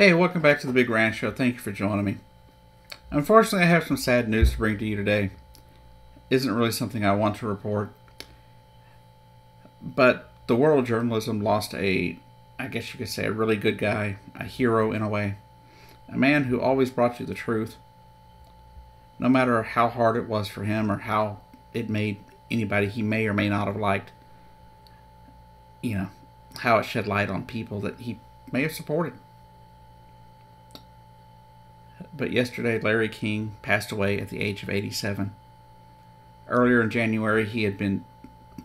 Hey, welcome back to the Big Ranch Show. Thank you for joining me. Unfortunately, I have some sad news to bring to you today. Isn't really something I want to report, but the world of journalism lost I guess you could say, a really good guy, a hero in a way, a man who always brought you the truth, no matter how hard it was for him or how it made anybody he may or may not have liked, how it shed light on people that he may have supported. But yesterday, Larry King passed away at the age of 87. Earlier in January, he had been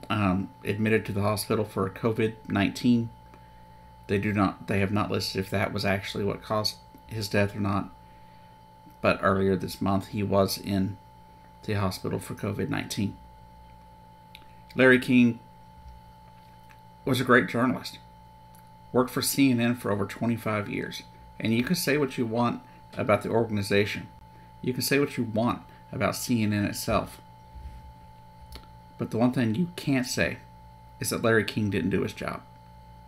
admitted to the hospital for COVID-19. They have not listed if that was actually what caused his death or not. But earlier this month, he was in the hospital for COVID-19. Larry King was a great journalist. Worked for CNN for over 25 years. And you can say what you want about the organization. You can say what you want about CNN itself. But the one thing you can't say is that Larry King didn't do his job.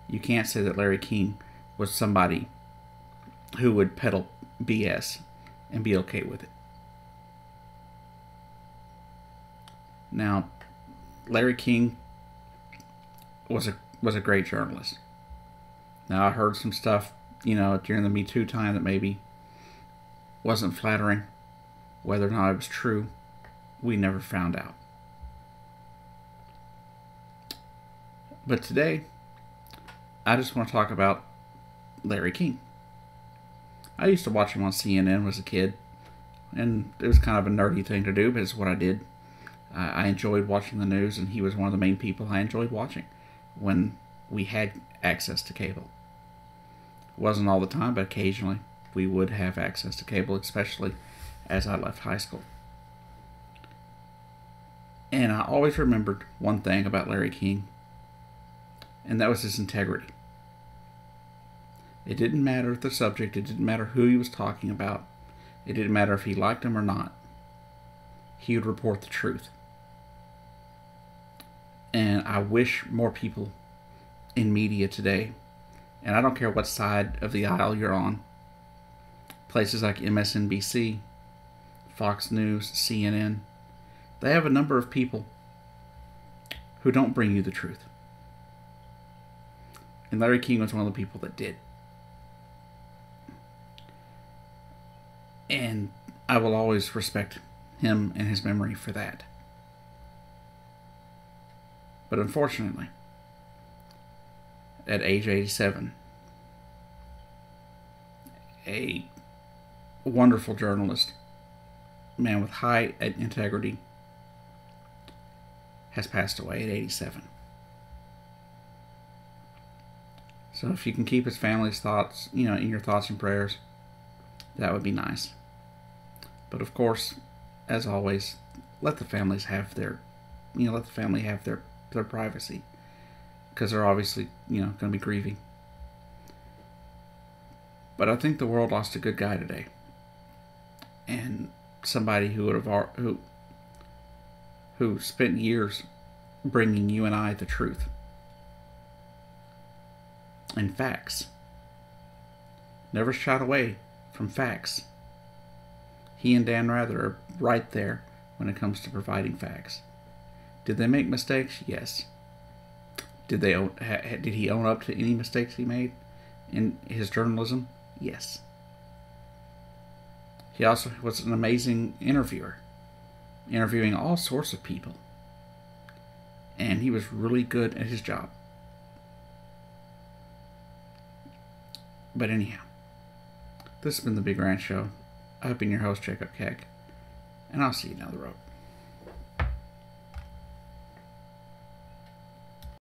You can't say that Larry King was somebody who would peddle BS and be okay with it. Now, Larry King was a great journalist. Now, I heard some stuff, during the Me Too time that maybe wasn't flattering. Whether or not it was true, we never found out. But today, I just want to talk about Larry King. I used to watch him on CNN as a kid, and it was kind of a nerdy thing to do, but it's what I did. I enjoyed watching the news, and he was one of the main people I enjoyed watching when we had access to cable. It wasn't all the time, but occasionally we would have access to cable, especially as I left high school. And I always remembered one thing about Larry King, and that was his integrity. It didn't matter the subject, it didn't matter who he was talking about, it didn't matter if he liked him or not. He would report the truth. And I wish more people in media today, and I don't care what side of the aisle you're on, places like MSNBC, Fox News, CNN, they have a number of people who don't bring you the truth. And Larry King was one of the people that did. And I will always respect him and his memory for that. But unfortunately, at age 87, a wonderful journalist, man with high integrity, has passed away at 87. So if you can keep his family's thoughts, in your thoughts and prayers, that would be nice. But of course, as always, let the families have their privacy, because they're obviously, going to be grieving. But I think the world lost a good guy today, and somebody who spent years bringing you and I the truth and facts. Never shied away from facts. He and Dan Rather are right there when it comes to providing facts. Did they make mistakes? Yes. Did he own up to any mistakes he made in his journalism? Yes. He also was an amazing interviewer, interviewing all sorts of people. And he was really good at his job. But anyhow, this has been the Big Ranch Show. I've been your host, Jacob Keck, and I'll see you down the road.